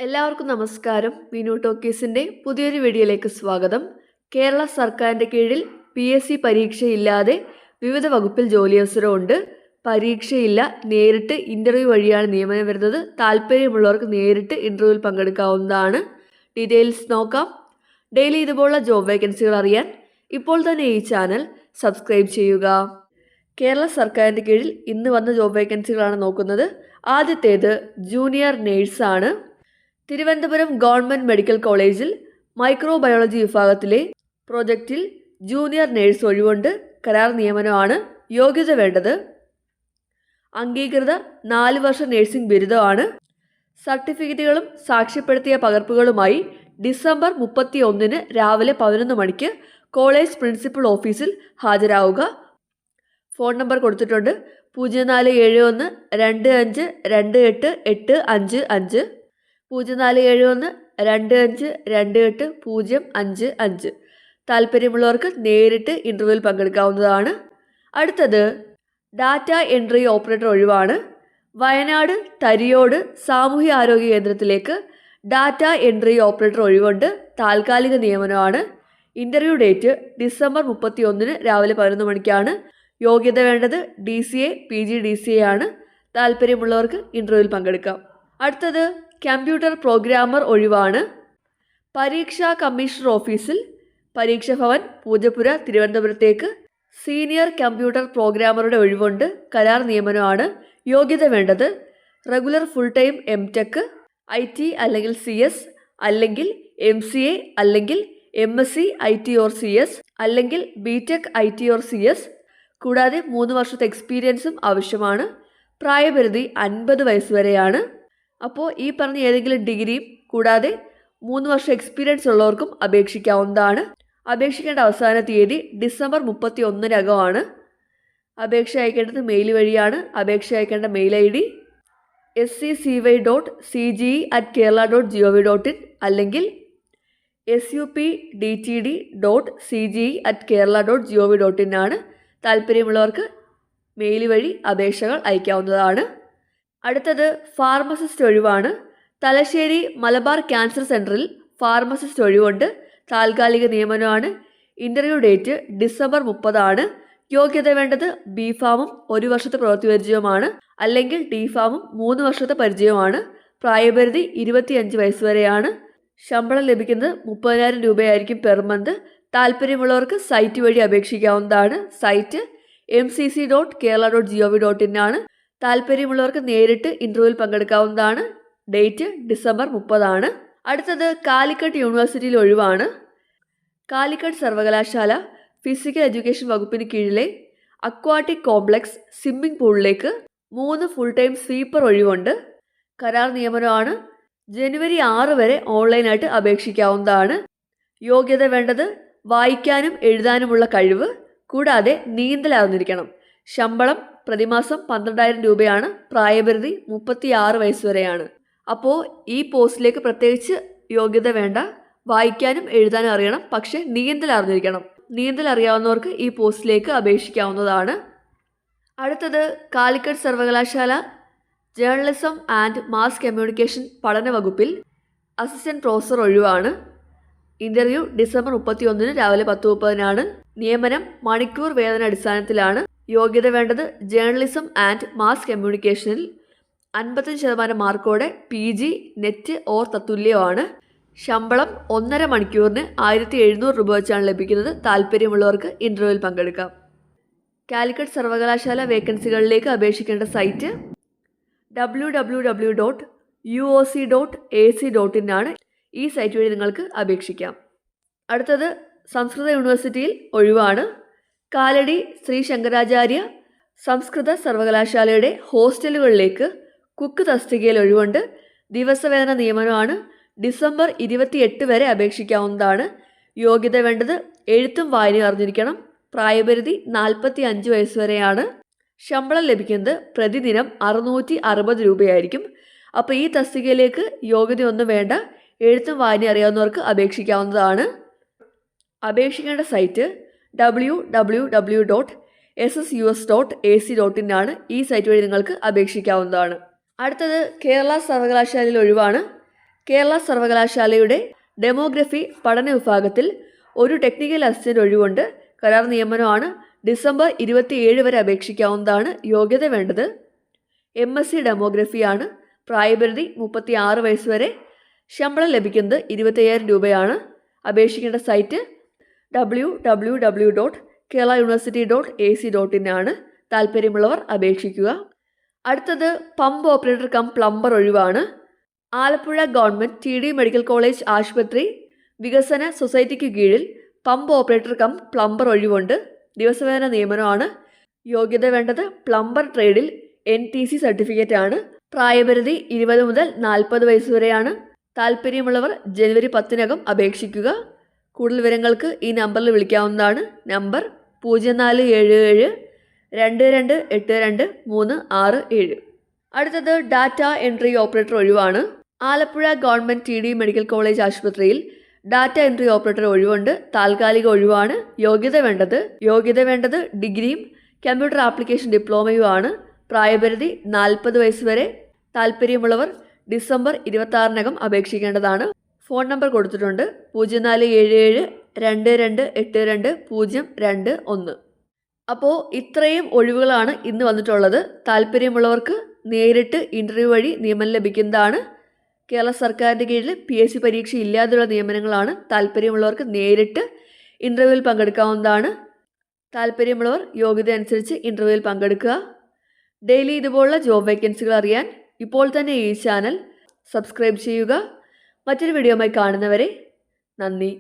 എല്ലാവർക്കും നമസ്കാരം. വിനു ടോക്കീസിൻ്റെ പുതിയൊരു വീഡിയോയിലേക്ക് സ്വാഗതം. കേരള സർക്കാരിൻ്റെ കീഴിൽ PSC പരീക്ഷയില്ലാതെ വിവിധ വകുപ്പിൽ ജോലിയവസരമുണ്ട്. പരീക്ഷയില്ല, നേരിട്ട് ഇൻ്റർവ്യൂ വഴിയാണ് നിയമനം വരുന്നത്. താല്പര്യമുള്ളവർക്ക് നേരിട്ട് ഇൻ്റർവ്യൂവിൽ പങ്കെടുക്കാവുന്നതാണ്. ഡീറ്റെയിൽസ് നോക്കാം. ഡെയിലി ഇതുപോലുള്ള ജോബ് വേക്കൻസികൾ അറിയാൻ ഇപ്പോൾ തന്നെ ഈ ചാനൽ സബ്സ്ക്രൈബ് ചെയ്യുക. കേരള സർക്കാരിൻ്റെ കീഴിൽ ഇന്ന് വന്ന ജോബ് വേക്കൻസികളാണ് നോക്കുന്നത്. ആദ്യത്തേത് ജൂനിയർ നേഴ്സാണ്. തിരുവനന്തപുരം ഗവൺമെൻറ് മെഡിക്കൽ കോളേജിൽ മൈക്രോബയോളജി വിഭാഗത്തിലെ പ്രോജക്റ്റിൽ ജൂനിയർ നേഴ്സ് ഒഴിവുണ്ട്. കരാർ നിയമനമാണ്. യോഗ്യത വേണ്ടത് അംഗീകൃത 4 വർഷ നഴ്സിംഗ് ബിരുദമാണ്. സർട്ടിഫിക്കറ്റുകളും സാക്ഷ്യപ്പെടുത്തിയ പകർപ്പുകളുമായി ഡിസംബർ 31 രാവിലെ 11 മണിക്ക് കോളേജ് പ്രിൻസിപ്പൽ ഓഫീസിൽ ഹാജരാവുക. ഫോൺ നമ്പർ കൊടുത്തിട്ടുണ്ട്: 0471 25 28 855 0471 25 28 055. താല്പര്യമുള്ളവർക്ക് നേരിട്ട് ഇൻ്റർവ്യൂവിൽ പങ്കെടുക്കാവുന്നതാണ്. അടുത്തത് ഡാറ്റ എൻട്രി ഓപ്പറേറ്റർ ഒഴിവാണ്. വയനാട് തരിയോട് സാമൂഹ്യ ആരോഗ്യ കേന്ദ്രത്തിലേക്ക് ഡാറ്റ എൻട്രി ഓപ്പറേറ്റർ ഒഴിവുണ്ട്. താൽക്കാലിക നിയമനമാണ്. ഇൻ്റർവ്യൂ ഡേറ്റ് ഡിസംബർ 31 രാവിലെ 11 മണിക്കാണ്. യോഗ്യത വേണ്ടത് DCA PGDCA ആണ്. താല്പര്യമുള്ളവർക്ക് ഇൻ്റർവ്യൂവിൽ പങ്കെടുക്കാം. അടുത്തത് കമ്പ്യൂട്ടർ പ്രോഗ്രാമർ ഒഴിവാണ്. പരീക്ഷാ കമ്മീഷണർ ഓഫീസിൽ പരീക്ഷാ ഭവൻ പൂജപ്പുര തിരുവനന്തപുരത്തേക്ക് സീനിയർ കമ്പ്യൂട്ടർ പ്രോഗ്രാമറുടെ ഒഴിവുണ്ട്. കരാർ നിയമനമാണ്. യോഗ്യത വേണ്ടത് regular full time MTech IT അല്ലെങ്കിൽ CS അല്ലെങ്കിൽ MCA അല്ലെങ്കിൽ MSc IT or CS അല്ലെങ്കിൽ BTech IT or CS കൂടാതെ 3 വർഷത്തെ എക്സ്പീരിയൻസും ആവശ്യമാണ്. പ്രായപരിധി 50 വയസ്സ് വരെയാണ്. അപ്പോൾ ഈ പറഞ്ഞ ഏതെങ്കിലും ഡിഗ്രിയും കൂടാതെ 3 വർഷം എക്സ്പീരിയൻസ് ഉള്ളവർക്കും അപേക്ഷിക്കാവുന്നതാണ്. അപേക്ഷിക്കേണ്ട അവസാന തീയതി ഡിസംബർ 31 അപേക്ഷ അയക്കേണ്ടത് മെയിൽ വഴിയാണ്. അപേക്ഷ അയക്കേണ്ട മെയിൽ ID sccy.cge@kerala.gov.in അല്ലെങ്കിൽ supdtd.cge@kerala.gov.in ആണ്. താല്പര്യമുള്ളവർക്ക് മെയിൽ വഴി അപേക്ഷകൾ അയക്കാവുന്നതാണ്. അടുത്തത് ഫാർമസിസ്റ്റ് ഒഴിവാണ്. തലശ്ശേരി മലബാർ ക്യാൻസർ സെൻറ്ററിൽ ഫാർമസിസ്റ്റ് ഒഴിവുണ്ട്. താൽക്കാലിക നിയമനമാണ്. Interview date December 30. യോഗ്യത വേണ്ടത് B.Pharm 1 വർഷത്തെ പ്രവൃത്തി പരിചയവുമാണ്. അല്ലെങ്കിൽ D.Pharm 3 വർഷത്തെ പരിചയവുമാണ്. പ്രായപരിധി 25 വയസ്സ് വരെയാണ്. ശമ്പളം ലഭിക്കുന്നത് 30,000 രൂപയായിരിക്കും പെർ മന്ത്. താല്പര്യമുള്ളവർക്ക് സൈറ്റ് വഴി അപേക്ഷിക്കാവുന്നതാണ്. സൈറ്റ് mcc.kerala.gov.in ആണ്. താല്പര്യമുള്ളവർക്ക് നേരിട്ട് ഇൻ്റർവ്യൂവിൽ പങ്കെടുക്കാവുന്നതാണ്. Date December 30. അടുത്തത് കാലിക്കറ്റ് യൂണിവേഴ്സിറ്റിയിൽ ഒഴിവാണ്. കാലിക്കറ്റ് സർവകലാശാല ഫിസിക്കൽ എഡ്യൂക്കേഷൻ വകുപ്പിന് കീഴിലെ അക്വാട്ടിക് കോംപ്ലക്സ് സ്വിമ്മിംഗ് പൂളിലേക്ക് 3 ഫുൾ ടൈം സ്വീപ്പർ ഒഴിവുണ്ട്. കരാർ നിയമനമാണ്. ജനുവരി 6 വരെ ഓൺലൈനായിട്ട് അപേക്ഷിക്കാവുന്നതാണ്. യോഗ്യത വേണ്ടത് വായിക്കാനും എഴുതാനുമുള്ള കഴിവ് കൂടാതെ നീന്തൽ അറിഞ്ഞിരിക്കണം. ശമ്പളം പ്രതിമാസം 12,000 രൂപയാണ്. പ്രായപരിധി 36 വയസ്സ് വരെയാണ്. അപ്പോൾ ഈ പോസ്റ്റിലേക്ക് പ്രത്യേകിച്ച് യോഗ്യത വേണ്ട. വായിക്കാനും എഴുതാനും അറിയണം, പക്ഷേ നീന്തൽ അറിഞ്ഞിരിക്കണം. നീന്തൽ അറിയാവുന്നവർക്ക് ഈ പോസ്റ്റിലേക്ക് അപേക്ഷിക്കാവുന്നതാണ്. അടുത്തത് കാലിക്കറ്റ് സർവകലാശാല ജേർണലിസം ആൻഡ് മാസ് കമ്മ്യൂണിക്കേഷൻ പഠന വകുപ്പിൽ അസിസ്റ്റൻറ്റ് പ്രൊഫസർ ഒഴിവാണ്. ഇൻ്റർവ്യൂ ഡിസംബർ 31 രാവിലെ 10:30. നിയമനം മണിക്കൂർ വേതന അടിസ്ഥാനത്തിലാണ്. യോഗ്യത വേണ്ടത് ജേർണലിസം ആൻഡ് മാസ് കമ്മ്യൂണിക്കേഷനിൽ 55% മാർക്കോടെ PG നെറ്റ് ഓർ തത്തുല്യമാണ്. ശമ്പളം 1.5 മണിക്കൂറിന് 1,700 രൂപ വെച്ചാണ് ലഭിക്കുന്നത്. താല്പര്യമുള്ളവർക്ക് ഇൻ്റർവ്യൂവിൽ പങ്കെടുക്കാം. കാലിക്കറ്റ് സർവകലാശാല വേക്കൻസികളിലേക്ക് അപേക്ഷിക്കേണ്ട സൈറ്റ് www.uoc.ac.in ആണ്. ഈ സൈറ്റ് വഴി നിങ്ങൾക്ക് അപേക്ഷിക്കാം. അടുത്തത് സംസ്കൃത യൂണിവേഴ്സിറ്റിയിൽ ഒഴിവാണ്. കാലടി ശ്രീ ശങ്കരാചാര്യ സംസ്കൃത സർവകലാശാലയുടെ ഹോസ്റ്റലുകളിലേക്ക് കുക്ക് തസ്തികയിൽ ഒഴിവുണ്ട്. ദിവസവേതന നിയമനമാണ്. ഡിസംബർ 28 വരെ അപേക്ഷിക്കാവുന്നതാണ്. യോഗ്യത വേണ്ടത് എഴുത്തും വായനയും അറിഞ്ഞിരിക്കണം. പ്രായപരിധി 45 വയസ്സ് വരെയാണ്. ശമ്പളം ലഭിക്കുന്നത് പ്രതിദിനം 660 രൂപയായിരിക്കും. അപ്പോൾ ഈ തസ്തികയിലേക്ക് യോഗ്യതയൊന്നും വേണ്ട. എഴുത്തും വായനയും അറിയാവുന്നവർക്ക് അപേക്ഷിക്കാവുന്നതാണ്. അപേക്ഷിക്കേണ്ട സൈറ്റ് www.ssus.ac.in ആണ്. ഈ സൈറ്റ് വഴി നിങ്ങൾക്ക് അപേക്ഷിക്കാവുന്നതാണ്. അടുത്തത് കേരള സർവകലാശാലയിൽ ഒഴിവാണ്. കേരള സർവകലാശാലയുടെ ഡെമോഗ്രഫി പഠന വിഭാഗത്തിൽ ഒരു ടെക്നിക്കൽ അസിസ്റ്റന്റ് ഒഴിവുണ്ട്. കരാർ നിയമനമാണ്. ഡിസംബർ 27 വരെ അപേക്ഷിക്കാവുന്നതാണ്. യോഗ്യത വേണ്ടത് MSc ഡെമോഗ്രഫിയാണ്. പ്രായപരിധി 36 വയസ്സ് വരെ. ശമ്പളം ലഭിക്കുന്നത് 25,000 രൂപയാണ്. അപേക്ഷിക്കേണ്ട സൈറ്റ് www.keralauniversity.ac.in ആണ്. താല്പര്യമുള്ളവർ അപേക്ഷിക്കുക. അടുത്തത് പമ്പ് ഓപ്പറേറ്റർ കം പ്ലംബർ ഒഴിവാണ്. Alappuzha government TD medical college ആശുപത്രി വികസന സൊസൈറ്റിക്ക് കീഴിൽ പമ്പ് ഓപ്പറേറ്റർ കം പ്ലംബർ ഒഴിവുണ്ട്. ദിവസവേതന നിയമനമാണ്. യോഗ്യത വേണ്ടത് പ്ലംബർ ട്രേഡിൽ NTC സർട്ടിഫിക്കറ്റ് ആണ്. പ്രായപരിധി 20 മുതൽ 40 വയസ്സ് വരെയാണ്. താല്പര്യമുള്ളവർ ജനുവരി 10 അപേക്ഷിക്കുക. കൂടുതൽ വിവരങ്ങൾക്ക് ഈ നമ്പറിൽ വിളിക്കാവുന്നതാണ്. നമ്പർ 0477 2282 അടുത്തത് ഡാറ്റ എൻട്രി ഓപ്പറേറ്റർ ഒഴിവാണ്. Alappuzha government TD medical college ആശുപത്രിയിൽ ഡാറ്റ എൻട്രി ഓപ്പറേറ്റർ ഒഴിവുണ്ട്. താൽക്കാലിക ഒഴിവാണ്. യോഗ്യത വേണ്ടത് ഡിഗ്രിയും കമ്പ്യൂട്ടർ ആപ്ലിക്കേഷൻ ഡിപ്ലോമയുമാണ്. പ്രായപരിധി 40 വയസ്സ് വരെ. താല്പര്യമുള്ളവർ ഡിസംബർ 26 അപേക്ഷിക്കേണ്ടതാണ്. ഫോൺ നമ്പർ കൊടുത്തിട്ടുണ്ട് 0477 2282 021. അപ്പോൾ ഇത്രയും ഒഴിവുകളാണ് ഇന്ന് വന്നിട്ടുള്ളത്. താല്പര്യമുള്ളവർക്ക് നേരിട്ട് ഇൻ്റർവ്യൂ വഴി നിയമനം ലഭിക്കുന്നതാണ്. കേരള സർക്കാരിൻ്റെ കീഴിൽ PSC പരീക്ഷ ഇല്ലാതെയുള്ള നിയമനങ്ങളാണ്. താല്പര്യമുള്ളവർക്ക് നേരിട്ട് ഇൻ്റർവ്യൂവിൽ പങ്കെടുക്കാവുന്നതാണ്. താല്പര്യമുള്ളവർ യോഗ്യത അനുസരിച്ച് ഇൻ്റർവ്യൂവിൽ പങ്കെടുക്കുക. ഡെയിലി ഇതുപോലുള്ള ജോബ് വേക്കൻസികൾ അറിയാൻ ഇപ്പോൾ തന്നെ ഈ ചാനൽ സബ്സ്ക്രൈബ് ചെയ്യുക. മറ്റൊരു വീഡിയോയുമായി കാണുന്നവരെ നന്ദി.